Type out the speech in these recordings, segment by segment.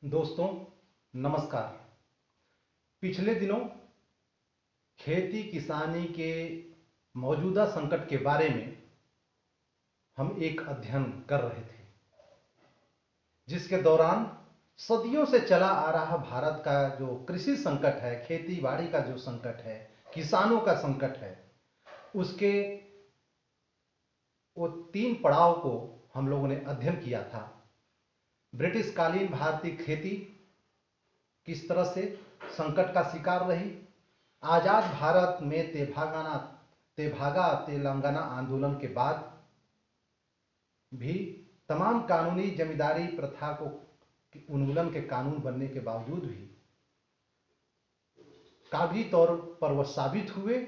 दोस्तों नमस्कार। पिछले दिनों खेती किसानी के मौजूदा संकट के बारे में हम एक अध्ययन कर रहे थे, जिसके दौरान सदियों से चला आ रहा भारत का जो कृषि संकट है, खेती बाड़ी का जो संकट है, किसानों का संकट है, उसके वो 3 पड़ाव को हम लोगों ने अध्ययन किया था। ब्रिटिश कालीन भारतीय खेती किस तरह से संकट का शिकार रही, आजाद भारत में तेभागा तेलंगाना आंदोलन के बाद भी तमाम कानूनी जमींदारी प्रथा को उन्मूलन के कानून बनने के बावजूद भी कागजी तौर पर वह साबित हुए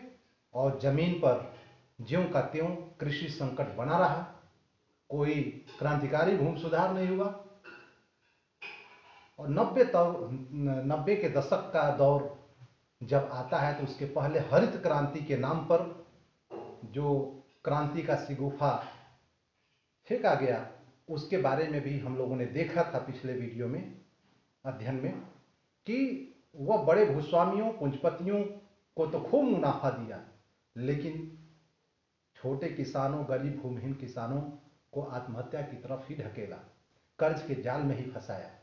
और जमीन पर ज्यों का त्यों कृषि संकट बना रहा। कोई क्रांतिकारी भूमि सुधार नहीं हुआ और 90 के दशक का दौर जब आता है तो उसके पहले हरित क्रांति के नाम पर जो क्रांति का शिगुफा फेंका गया, उसके बारे में भी हम लोगों ने देखा था पिछले वीडियो में, अध्ययन में, कि वह बड़े भूस्वामियों पूंजीपतियों को तो खूब मुनाफा दिया, लेकिन छोटे किसानों, गरीब भूमिहीन किसानों को आत्महत्या की तरफ ही ढकेला, कर्ज के जाल में ही फंसाया।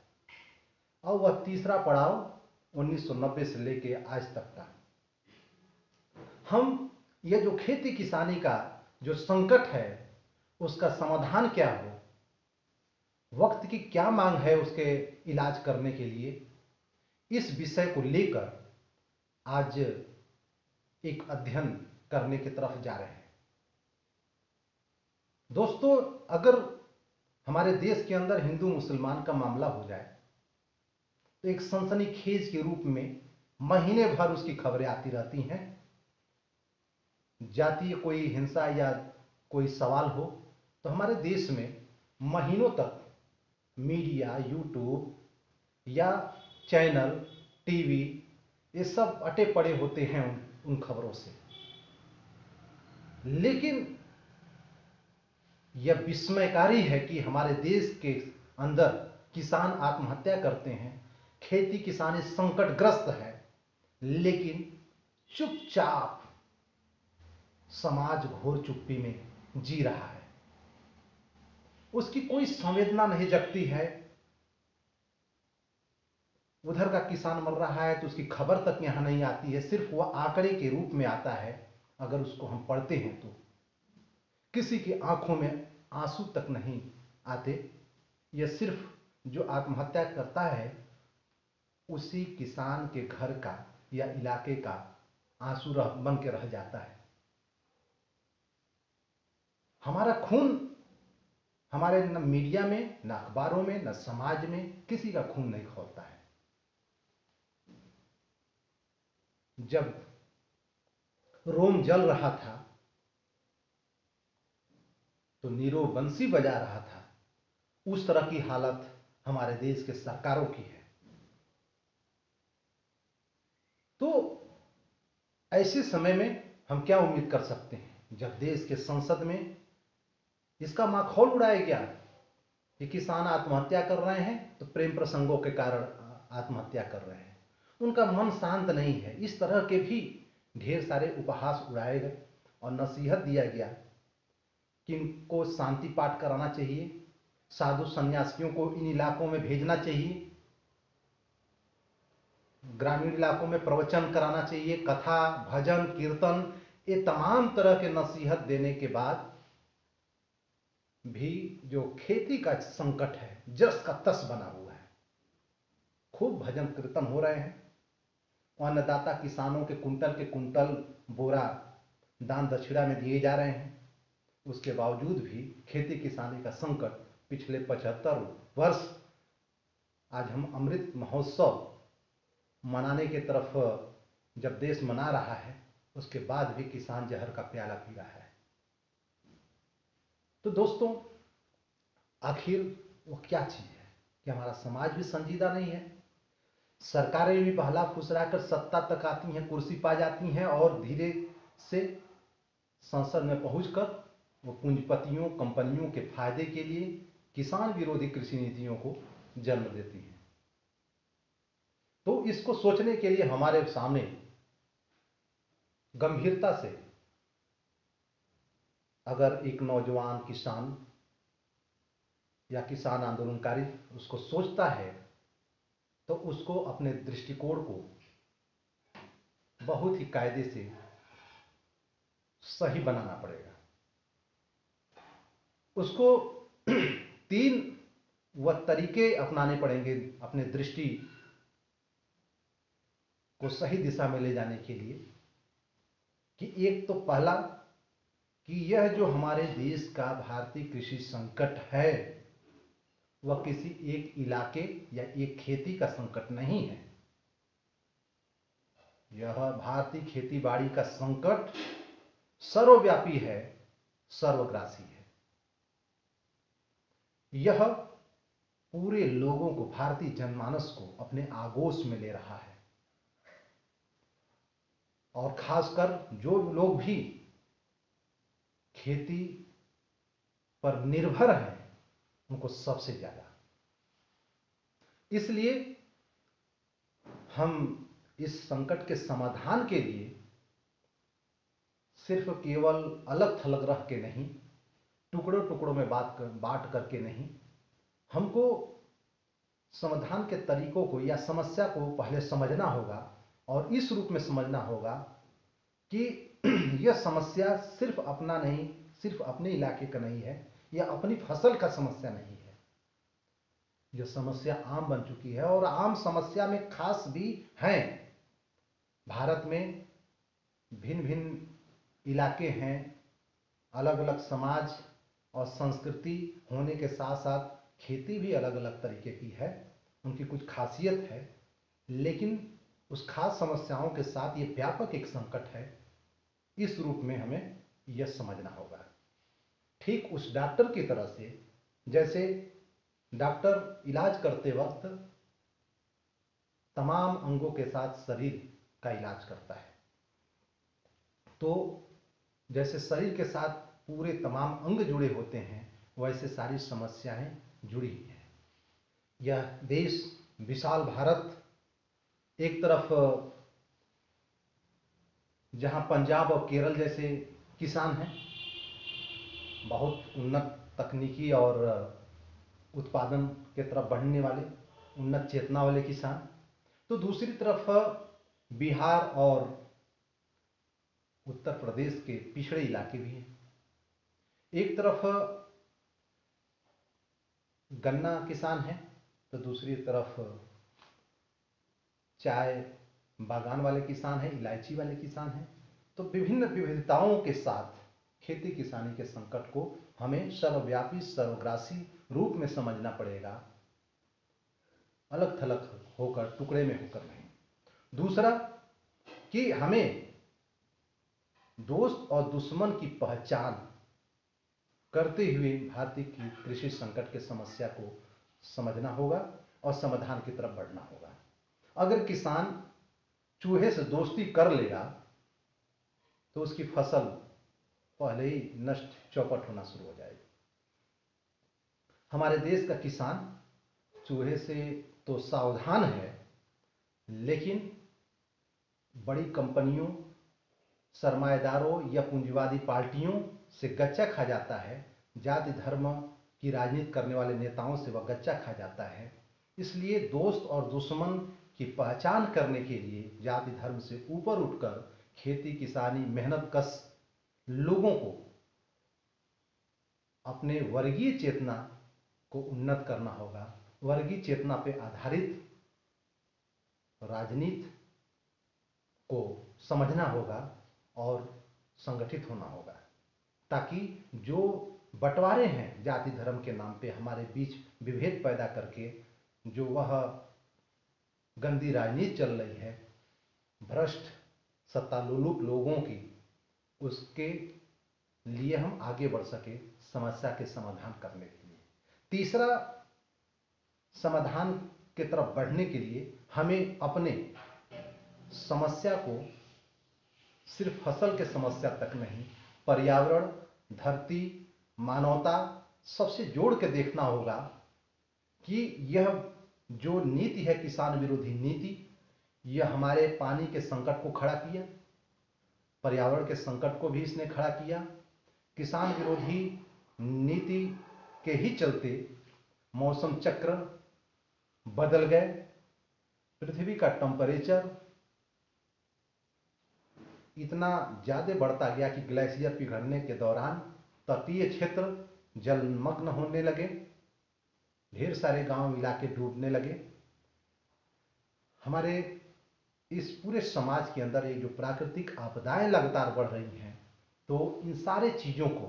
और वह तीसरा पड़ाव 1990 से लेके आज तक का हम यह जो खेती किसानी का जो संकट है उसका समाधान क्या हो, वक्त की क्या मांग है उसके इलाज करने के लिए, इस विषय को लेकर आज एक अध्ययन करने की तरफ जा रहे हैं। दोस्तों, अगर हमारे देश के अंदर हिंदू मुसलमान का मामला हो जाए तो एक सनसनीखेज के रूप में महीने भर उसकी खबरें आती रहती हैं। जातीय कोई हिंसा या कोई सवाल हो तो हमारे देश में महीनों तक मीडिया, यूट्यूब या चैनल, टीवी, ये सब अटे पड़े होते हैं उन खबरों से। लेकिन यह विस्मयकारी है कि हमारे देश के अंदर किसान आत्महत्या करते हैं, खेती किसानी संकटग्रस्त है, लेकिन चुपचाप समाज घोर चुप्पी में जी रहा है। उसकी कोई संवेदना नहीं जगती है। उधर का किसान मर रहा है तो उसकी खबर तक यहां नहीं आती है, सिर्फ वह आंकड़े के रूप में आता है। अगर उसको हम पढ़ते हैं तो किसी की आंखों में आंसू तक नहीं आते। यह सिर्फ जो आत्महत्या करता है उसी किसान के घर का या इलाके का आंसू बन के रह जाता है। हमारा खून हमारे न मीडिया में, न अखबारों में, न समाज में किसी का खून नहीं खौलता है। जब रोम जल रहा था तो नीरो बंसी बजा रहा था, उस तरह की हालत हमारे देश के सरकारों की है। तो ऐसे समय में हम क्या उम्मीद कर सकते हैं जब देश के संसद में इसका माखौल उड़ाया गया कि किसान आत्महत्या कर रहे हैं तो प्रेम प्रसंगों के कारण आत्महत्या कर रहे हैं, उनका मन शांत नहीं है, इस तरह के भी ढेर सारे उपहास उड़ाए गए और नसीहत दिया गया कि इनको शांति पाठ कराना चाहिए, साधु सन्यासियों को इन इलाकों में भेजना चाहिए, ग्रामीण इलाकों में प्रवचन कराना चाहिए, कथा, भजन, कीर्तन, ये तमाम तरह के नसीहत देने के बाद भी जो खेती का संकट है जस का तस बना हुआ है। खूब भजन कीर्तन हो रहे हैं, अन्नदाता किसानों के कुंटल बोरा दान दक्षिणा में दिए जा रहे हैं, उसके बावजूद भी खेती किसानी का संकट पिछले 75 वर्ष, आज हम अमृत महोत्सव मनाने की तरफ जब देश मना रहा है, उसके बाद भी किसान जहर का प्याला पी रहा है। तो दोस्तों, आखिर वो क्या चीज है कि हमारा समाज भी संजीदा नहीं है, सरकारें भी बहला फुसला कर सत्ता तक आती हैं, कुर्सी पा जाती हैं और धीरे से संसद में पहुंचकर वो पूंजीपतियों, कंपनियों के फायदे के लिए किसान विरोधी कृषि नीतियों को जन्म देती हैं। इसको सोचने के लिए हमारे सामने गंभीरता से अगर एक नौजवान किसान या किसान आंदोलनकारी उसको सोचता है, तो उसको अपने दृष्टिकोण को बहुत ही कायदे से सही बनाना पड़ेगा। उसको 3 वह तरीके अपनाने पड़ेंगे अपने दृष्टि को सही दिशा में ले जाने के लिए। कि एक तो पहला कि यह जो हमारे देश का भारतीय कृषि संकट है, वह किसी एक इलाके या एक खेती का संकट नहीं है। यह भारतीय खेती बाड़ी का संकट सर्वव्यापी है, सर्वग्रासी है। यह पूरे लोगों को, भारतीय जनमानस को अपने आगोश में ले रहा है। और खासकर जो लोग भी खेती पर निर्भर हैं, उनको सबसे ज्यादा। इसलिए हम इस संकट के समाधान के लिए सिर्फ केवल अलग थलग रह के नहीं, टुकड़ों टुकड़ों में बांट करके नहीं, हमको समाधान के तरीकों को या समस्या को पहले समझना होगा और इस रूप में समझना होगा कि यह समस्या सिर्फ अपना नहीं, सिर्फ अपने इलाके का नहीं है, या अपनी फसल का समस्या नहीं है। यह समस्या आम बन चुकी है और आम समस्या में खास भी हैं। भारत में भिन्न भिन्न इलाके हैं, अलग अलग समाज और संस्कृति होने के साथ साथ खेती भी अलग अलग तरीके की है, उनकी कुछ खासियत है। लेकिन उस खास समस्याओं के साथ ये व्यापक एक संकट है। इस रूप में हमें यह समझना होगा। ठीक उस डॉक्टर की तरह से जैसे डॉक्टर इलाज करते वक्त तमाम अंगों के साथ शरीर का इलाज करता है, तो जैसे शरीर के साथ पूरे तमाम अंग जुड़े होते हैं, वैसे सारी समस्याएं जुड़ी हैं। यह देश विशाल भारत, एक तरफ जहां पंजाब और केरल जैसे किसान हैं, बहुत उन्नत तकनीकी और उत्पादन के तरफ बढ़ने वाले, उन्नत चेतना वाले किसान, तो दूसरी तरफ बिहार और उत्तर प्रदेश के पिछड़े इलाके भी हैं। एक तरफ गन्ना किसान है, तो दूसरी तरफ चाय बागान वाले किसान हैं, इलायची वाले किसान हैं। तो विभिन्न विविधताओं के साथ खेती किसानी के संकट को हमें सर्वव्यापी, सर्वग्रासी रूप में समझना पड़ेगा, अलग थलग होकर, टुकड़े में होकर नहीं। दूसरा कि हमें दोस्त और दुश्मन की पहचान करते हुए भारतीय कृषि संकट के समस्या को समझना होगा और समाधान की तरफ बढ़ना होगा। अगर किसान चूहे से दोस्ती कर लेगा तो उसकी फसल पहले ही नष्ट, चौपट होना शुरू हो जाएगी। हमारे देश का किसान चूहे से तो सावधान है, लेकिन बड़ी कंपनियों, सरमाएदारों या पूंजीवादी पार्टियों से गच्चा खा जाता है। जाति धर्म की राजनीति करने वाले नेताओं से वह गच्चा खा जाता है। इसलिए दोस्त और दुश्मन की पहचान करने के लिए जाति धर्म से ऊपर उठकर खेती किसानी मेहनत कश लोगों को अपने वर्गीय चेतना को उन्नत करना होगा। वर्गीय चेतना पे आधारित राजनीति को समझना होगा और संगठित होना होगा, ताकि जो बंटवारे हैं जाति धर्म के नाम पे हमारे बीच विभेद पैदा करके, जो वह गंदी राजनीति चल रही है भ्रष्ट सत्तालोलुप लोगों की, उसके लिए हम आगे बढ़ सके समस्या के समाधान करने के लिए। तीसरा, समाधान की तरफ बढ़ने के लिए हमें अपने समस्या को सिर्फ फसल के समस्या तक नहीं, पर्यावरण, धरती, मानवता सबसे जोड़ के देखना होगा कि यह जो नीति है किसान विरोधी नीति, यह हमारे पानी के संकट को खड़ा किया, पर्यावरण के संकट को भी इसने खड़ा किया। किसान विरोधी नीति के ही चलते मौसम चक्र बदल गए, पृथ्वी का टेम्परेचर इतना ज्यादा बढ़ता गया कि ग्लेशियर पिघलने के दौरान तटीय क्षेत्र जलमग्न होने लगे, ढेर सारे गांव इलाके डूबने लगे। हमारे इस पूरे समाज के अंदर ये जो प्राकृतिक आपदाएं लगातार बढ़ रही हैं, तो इन सारे चीजों को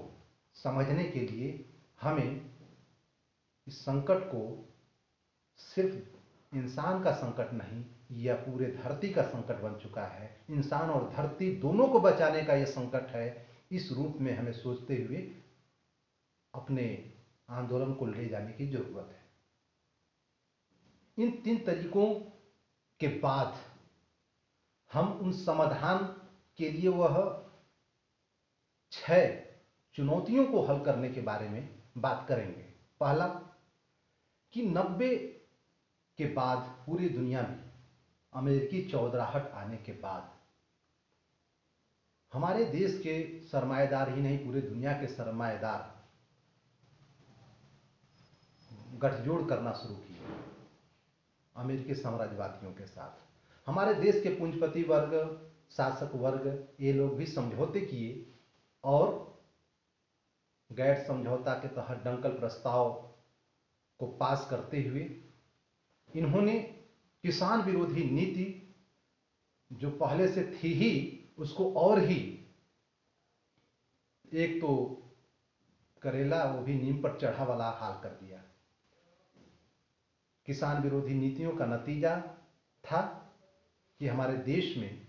समझने के लिए हमें इस संकट को सिर्फ इंसान का संकट नहीं, यह पूरे धरती का संकट बन चुका है। इंसान और धरती दोनों को बचाने का यह संकट है। इस रूप में हमें सोचते हुए अपने आंदोलन को ले जाने की जरूरत है। इन 3 तरीकों के बाद हम उन समाधान के लिए वह 6 चुनौतियों को हल करने के बारे में बात करेंगे। पहला कि 90 के बाद पूरी दुनिया में अमेरिकी चौधराहट आने के बाद हमारे देश के सरमाएदार ही नहीं, पूरे दुनिया के सरमाएदार गठजोड़ करना शुरू किए अमेरिकी साम्राज्यवादियों के साथ। हमारे देश के पूंजीपति वर्ग, शासक वर्ग, ये लोग भी समझौते किए और गैर समझौता के तहत डंकल प्रस्ताव को पास करते हुए इन्होंने किसान विरोधी नीति जो पहले से थी ही उसको और ही एक तो करेला वो भी नीम पर चढ़ा वाला हाल कर दिया। किसान विरोधी नीतियों का नतीजा था कि हमारे देश में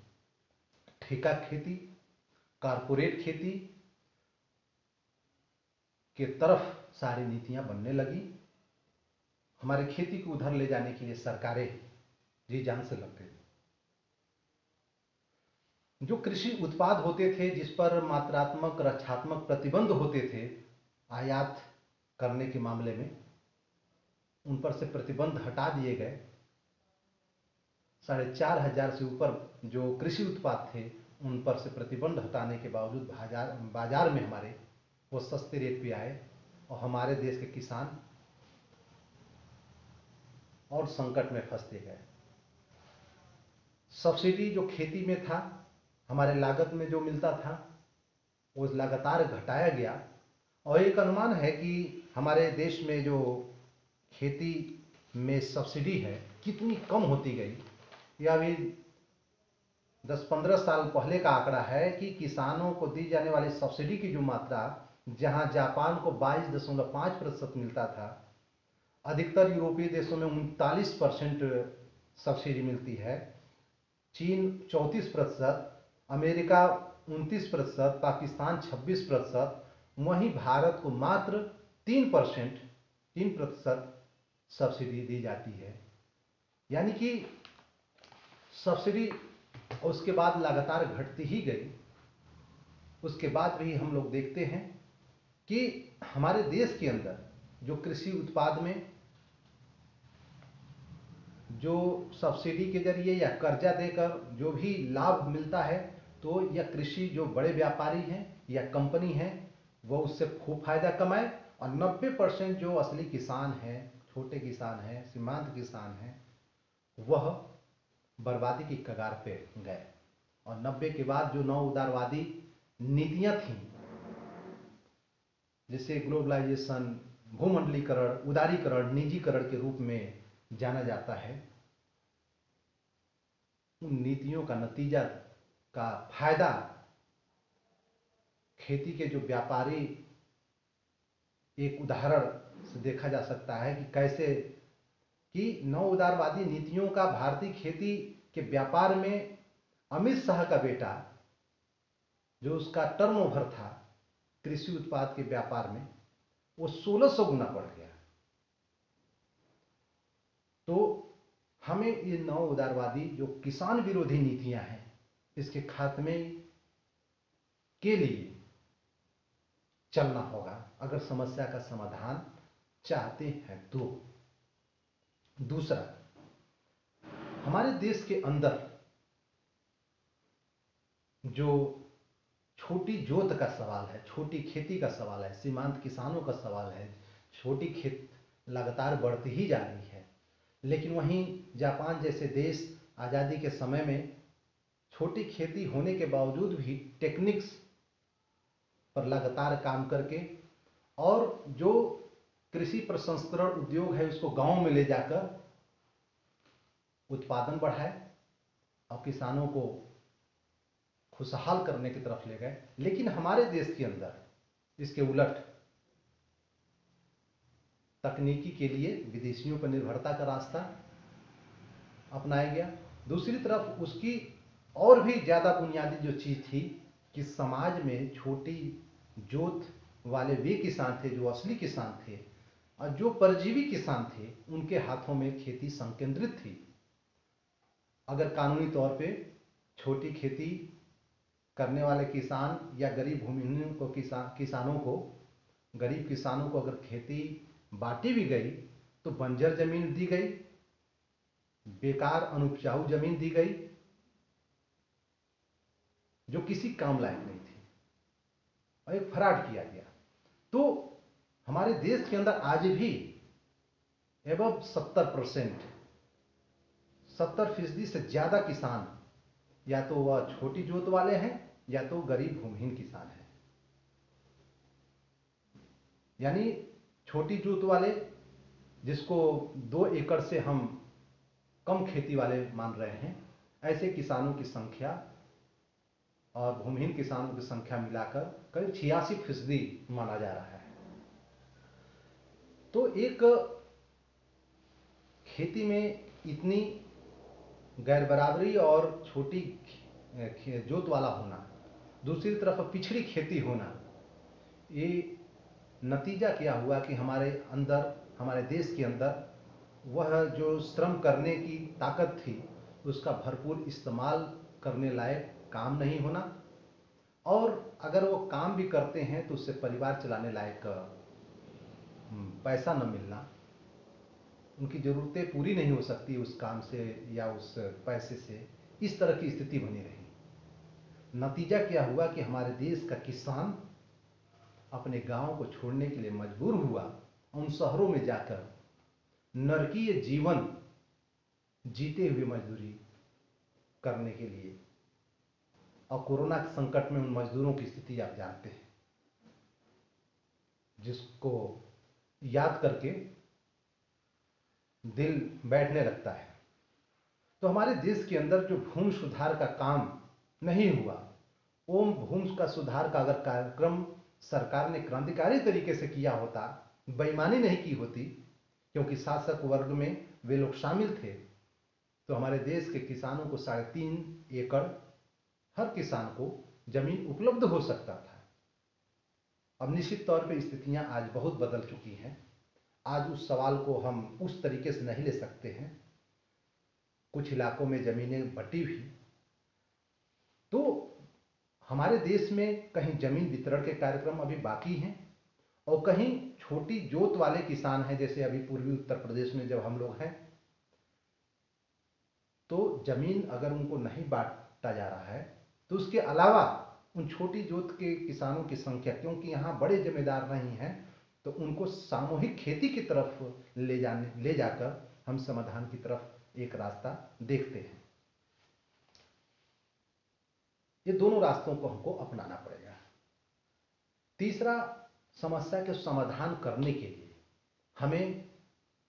ठेका खेती, कारपोरेट खेती के तरफ सारी नीतियां बनने लगी। हमारे खेती को उधर ले जाने के लिए सरकारें जी जान से लग गई। जो कृषि उत्पाद होते थे जिस पर मात्रात्मक रक्षात्मक प्रतिबंध होते थे आयात करने के मामले में, उन पर से प्रतिबंध हटा दिए गए। 4,500 से ऊपर जो कृषि उत्पाद थे उन पर से प्रतिबंध हटाने के बावजूद बाजार में हमारे वो सस्ते रेट पे आए और हमारे देश के किसान और संकट में फंसते गए। सब्सिडी जो खेती में था, हमारे लागत में जो मिलता था वो लगातार घटाया गया और एक अनुमान है कि हमारे देश में जो खेती में सब्सिडी है कितनी कम होती गई। यह अभी 10-15 साल पहले का आंकड़ा है कि किसानों को दी जाने वाली सब्सिडी की जो मात्रा, जहां जापान को 22.5% मिलता था, अधिकतर यूरोपीय देशों में 39% सब्सिडी मिलती है, चीन 34%, अमेरिका 29%, पाकिस्तान 26%, वहीं भारत को मात्र 3% सब्सिडी दी जाती है। यानी कि सब्सिडी उसके बाद लगातार घटती ही गई। उसके बाद भी हम लोग देखते हैं कि हमारे देश के अंदर जो कृषि उत्पाद में जो सब्सिडी के जरिए या कर्जा देकर जो भी लाभ मिलता है, तो यह कृषि जो बड़े व्यापारी हैं या कंपनी हैं वो उससे खूब फायदा कमाए और 90% जो असली किसान हैं, छोटे किसान हैं, सीमांत किसान हैं, वह बर्बादी की कगार पे गए। और 90 के बाद जो नौ उदारवादी नीतियां थीं, जिसे ग्लोबलाइजेशन, भूमंडलीकरण, उदारीकरण, निजीकरण के रूप में जाना जाता है, उन नीतियों का नतीजा का फायदा खेती के जो व्यापारी, एक उदाहरण से देखा जा सकता है कि कैसे कि नौ उदारवादी नीतियों का भारतीय खेती के व्यापार में अमित शाह का बेटा, जो उसका टर्नओवर था कृषि उत्पाद के व्यापार में, वो 1600 गुना बढ़ गया। तो हमें ये नौ उदारवादी जो किसान विरोधी नीतियां हैं, इसके खात्मे के लिए चलना होगा अगर समस्या का समाधान चाहते हैं तो। दूसरा, हमारे देश के अंदर जो छोटी जोत का सवाल है, छोटी खेती का सवाल है, सीमांत किसानों का सवाल है, छोटी खेत लगातार बढ़ती ही जा रही है। लेकिन वहीं जापान जैसे देश आज़ादी के समय में छोटी खेती होने के बावजूद भी टेक्निक्स पर लगातार काम करके और जो कृषि प्रसंस्करण उद्योग है उसको गांव में ले जाकर उत्पादन बढ़ाए और किसानों को खुशहाल करने की तरफ ले गए। लेकिन हमारे देश के अंदर इसके उलट तकनीकी के लिए विदेशियों पर निर्भरता का रास्ता अपनाया गया। दूसरी तरफ उसकी और भी ज़्यादा बुनियादी जो चीज़ थी कि समाज में छोटी जोत वाले वे किसान थे जो असली किसान थे, और जो परजीवी किसान थे उनके हाथों में खेती संकेंद्रित थी। अगर कानूनी तौर पे छोटी खेती करने वाले किसान या गरीब भूमिहीनों को गरीब किसानों को अगर खेती बांटी भी गई तो बंजर जमीन दी गई, बेकार अनुपजाऊ जमीन दी गई जो किसी काम लायक नहीं थी, और एक फ्रॉड किया गया। तो हमारे देश के अंदर आज भी एबव 70% से ज्यादा किसान या तो वह छोटी जोत वाले हैं या तो गरीब भूमिहीन किसान हैं। यानी छोटी जोत वाले जिसको 2 एकड़ से हम कम खेती वाले मान रहे हैं, ऐसे किसानों की संख्या और भूमिहीन किसानों की संख्या मिलाकर करीब 86% माना जा रहा है। तो एक खेती में इतनी गैर बराबरी और छोटी जोत वाला होना, दूसरी तरफ पिछड़ी खेती होना, ये नतीजा क्या हुआ कि हमारे देश के अंदर वह जो श्रम करने की ताकत थी उसका भरपूर इस्तेमाल करने लायक काम नहीं होना, और अगर वो काम भी करते हैं तो उससे परिवार चलाने लायक पैसा न मिलना, उनकी ज़रूरतें पूरी नहीं हो सकती उस काम से या उस पैसे से, इस तरह की स्थिति बनी रही। नतीजा क्या हुआ कि हमारे देश का किसान अपने गांव को छोड़ने के लिए मजबूर हुआ, उन शहरों में जाकर नरकीय जीवन जीते हुए मजदूरी करने के लिए। और कोरोना के संकट में उन मजदूरों की स्थिति आप जानते हैं, जिसको याद करके दिल बैठने लगता है। तो हमारे देश के अंदर जो भूमि सुधार का काम नहीं हुआ, भूमि का सुधार का अगर कार्यक्रम सरकार ने क्रांतिकारी तरीके से किया होता, बेईमानी नहीं की होती, क्योंकि शासक वर्ग में वे लोग शामिल थे, तो हमारे देश के किसानों को 3.5 एकड़ हर किसान को जमीन उपलब्ध हो सकता था। अब निश्चित तौर पे स्थितियां आज बहुत बदल चुकी हैं। आज उस सवाल को हम उस तरीके से नहीं ले सकते हैं। कुछ इलाकों में जमीनें बटी भी, तो हमारे देश में कहीं जमीन वितरण के कार्यक्रम अभी बाकी हैं, और कहीं छोटी जोत वाले किसान हैं, जैसे अभी पूर्वी उत्तर प्रदेश में जब हम लोग हैं, तो जमीन अगर उनको नहीं बांटा जा रहा है तो उसके अलावा उन छोटी जोत के किसानों की संख्या, क्योंकि यहाँ बड़े जमींदार नहीं हैं, तो उनको सामूहिक खेती की तरफ ले जाकर हम समाधान की तरफ एक रास्ता देखते हैं। ये दोनों रास्तों को हमको अपनाना पड़ेगा। तीसरा, समस्या के समाधान करने के लिए हमें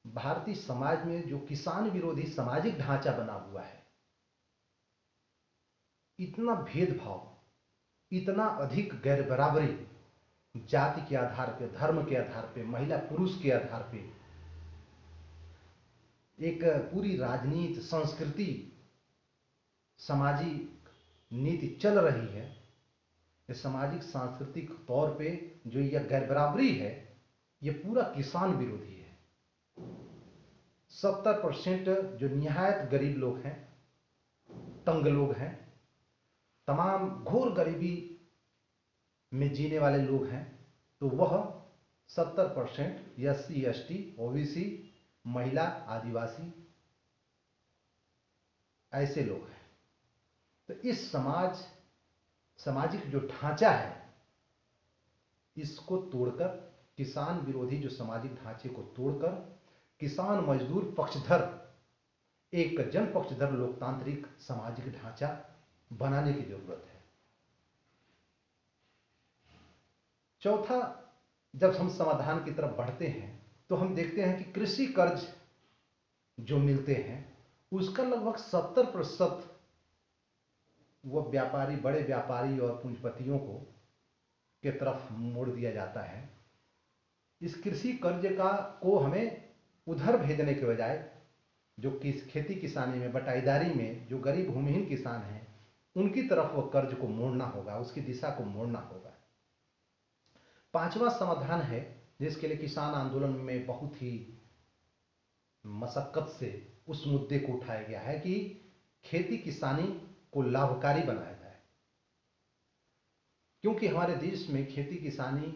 भारतीय समाज में जो किसान विरोधी सामाजिक ढांचा बना हुआ है, इतना भेदभाव, इतना अधिक गैर बराबरी, जाति के आधार पे, धर्म के आधार पे, महिला पुरुष के आधार पे, एक पूरी राजनीति, संस्कृति, सामाजिक नीति चल रही है। ये सामाजिक सांस्कृतिक तौर पे जो यह गैर बराबरी है, ये पूरा किसान विरोधी है। 70% जो निहायत गरीब लोग हैं, तंग लोग हैं, तमाम घोर गरीबी में जीने वाले लोग हैं, तो वह 70% SC ST OBC, महिला, आदिवासी, ऐसे लोग हैं। तो इस सामाजिक जो ढांचा है, इसको तोड़कर, किसान विरोधी जो सामाजिक ढांचे को तोड़कर किसान मजदूर पक्षधर, एक जन पक्षधर लोकतांत्रिक सामाजिक ढांचा बनाने की जरूरत है। चौथा, जब हम समाधान की तरफ बढ़ते हैं तो हम देखते हैं कि कृषि कर्ज जो मिलते हैं उसका लगभग 70% वह व्यापारी, बड़े व्यापारी और पूंजीपतियों के तरफ मोड़ दिया जाता है। इस कृषि कर्ज को हमें उधर भेजने के बजाय जो खेती किसानी में, बटाईदारी में जो गरीब भूमिहीन किसान हैं उनकी तरफ वह कर्ज को मोड़ना होगा, उसकी दिशा को मोड़ना होगा। पांचवा समाधान है जिसके लिए किसान आंदोलन में बहुत ही मशक्कत से उस मुद्दे को उठाया गया है कि खेती किसानी को लाभकारी बनाया जाए, क्योंकि हमारे देश में खेती किसानी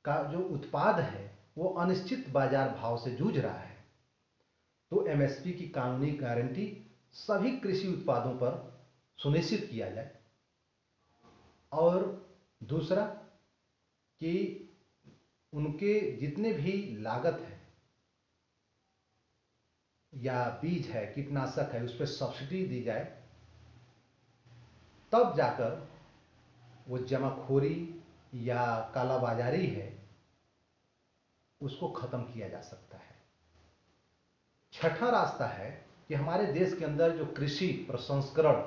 का जो उत्पाद है वो अनिश्चित बाजार भाव से जूझ रहा है। तो एमएसपी की कानूनी गारंटी सभी कृषि उत्पादों पर सुनिश्चित किया जाए। और दूसरा कि उनके जितने भी लागत है या बीज है, कीटनाशक है, उस पर सब्सिडी दी जाए, तब जाकर वो जमाखोरी या कालाबाजारी है उसको खत्म किया जा सकता है। छठा रास्ता है कि हमारे देश के अंदर जो कृषि प्रसंस्करण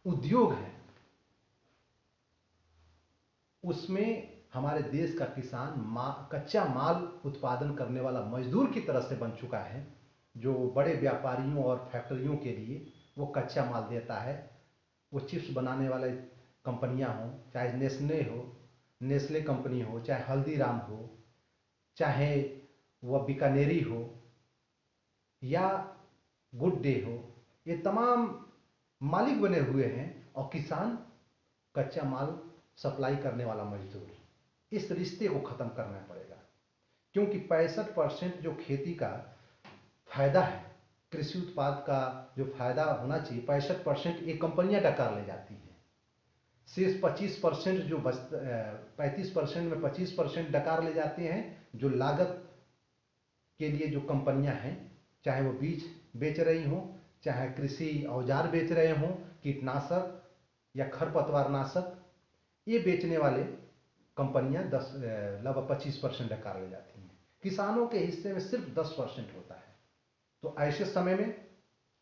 उद्योग है उसमें हमारे देश का किसान कच्चा माल उत्पादन करने वाला मजदूर की तरह से बन चुका है, जो बड़े व्यापारियों और फैक्ट्रियों के लिए वो कच्चा माल देता है। वो चिप्स बनाने वाले कंपनियां हों, चाहे नेस्ले कंपनी हो, चाहे हल्दीराम हो, चाहे वह बीकानेरी हो या गुड डे हो, ये तमाम मालिक बने हुए हैं और किसान कच्चा माल सप्लाई करने वाला मजदूर। इस रिश्ते को खत्म करना पड़ेगा, क्योंकि 65% जो खेती का फायदा है, कृषि उत्पाद का जो फायदा होना चाहिए, 65% ये कंपनियां डकार ले जाती हैं। शेष 25% जो 35% में 25% डकार ले जाते हैं, जो लागत के लिए जो कंपनियां हैं, चाहे वो बीज बेच रही हों, चाहे कृषि औजार बेच रहे हों, कीटनाशक या खरपतवार नाशक, ये बेचने वाले कंपनियां लगभग 25% डकार ले जाती हैं। किसानों के हिस्से में सिर्फ 10% होता है। तो ऐसे समय में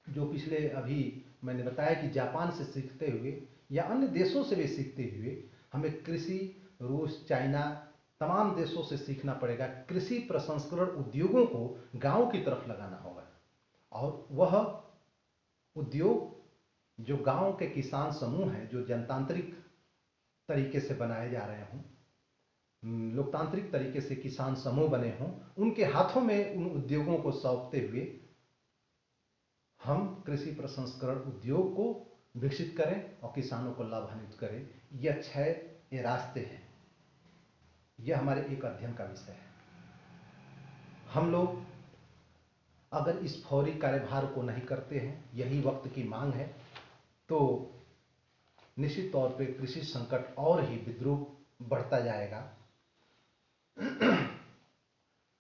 जो पिछले अभी मैंने बताया कि जापान से सीखते हुए या अन्य देशों से भी सीखते हुए हमें कृषि, रूस, चाइना, तमाम देशों से सीखना पड़ेगा। कृषि प्रसंस्करण उद्योगों को गांव की तरफ लगाना होगा और वह उद्योग जो गांव के किसान समूह हैं, जो जनतांत्रिक तरीके से बनाए जा रहे हों, लोकतांत्रिक तरीके से किसान समूह बने हों, उनके हाथों में उन उद्योगों को सौंपते हुए हम कृषि प्रसंस्करण उद्योग को विकसित करें और किसानों को लाभान्वित करें। यह 6 रास्ते हैं। यह हमारे एक अध्ययन का विषय है। हम लोग अगर इस फौरी कार्यभार को नहीं करते हैं, यही वक्त की मांग है, तो निश्चित तौर पे कृषि संकट और ही विद्रूप बढ़ता जाएगा।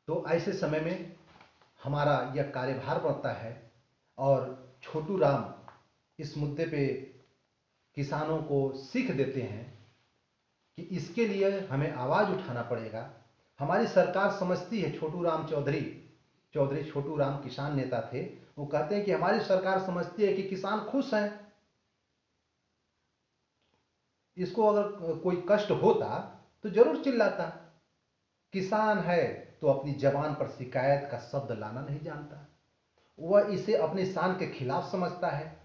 तो ऐसे समय में हमारा यह कार्यभार बढ़ता है और छोटू राम इस मुद्दे पे किसानों को सीख देते हैं कि इसके लिए हमें आवाज उठाना पड़ेगा। हमारी सरकार समझती है, छोटू राम चौधरी छोटू राम किसान नेता थे, वो कहते हैं कि हमारी सरकार समझती है कि किसान खुश हैं, इसको अगर कोई कष्ट होता तो जरूर चिल्लाता। किसान है तो अपनी जबान पर शिकायत का शब्द लाना नहीं जानता, वह इसे अपनी शान के खिलाफ समझता है।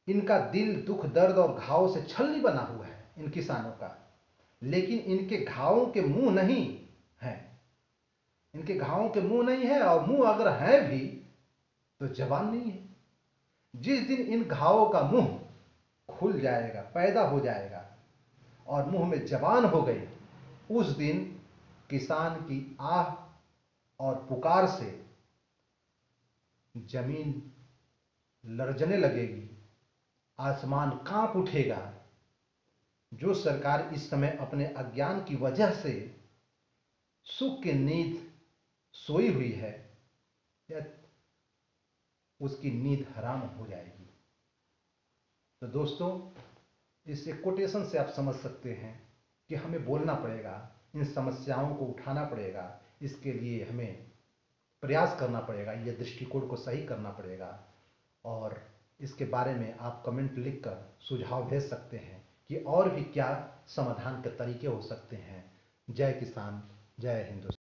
इनका दिल दुख, दर्द और घाव से छलनी बना हुआ है इन किसानों का, लेकिन इनके घावों के मुंह नहीं है। इनके घावों के मुंह नहीं है, और मुंह अगर है भी तो जबान नहीं है। जिस दिन इन घावों का मुंह खुल जाएगा, पैदा हो जाएगा और मुंह में जबान हो गई, उस दिन किसान की आह और पुकार से जमीन लरजने लगेगी, आसमान कांप उठेगा। जो सरकार इस समय अपने अज्ञान की वजह से सुख की नींद सोई हुई है, या उसकी नींद हराम हो जाएगी। तो दोस्तों, इस एक कोटेशन से आप समझ सकते हैं कि हमें बोलना पड़ेगा, इन समस्याओं को उठाना पड़ेगा। इसके लिए हमें प्रयास करना पड़ेगा, ये दृष्टिकोण को सही करना पड़ेगा। और इसके बारे में आप कमेंट लिखकर सुझाव भेज सकते हैं कि और भी क्या समाधान के तरीके हो सकते हैं। जय किसान, जय हिंदुस्तान।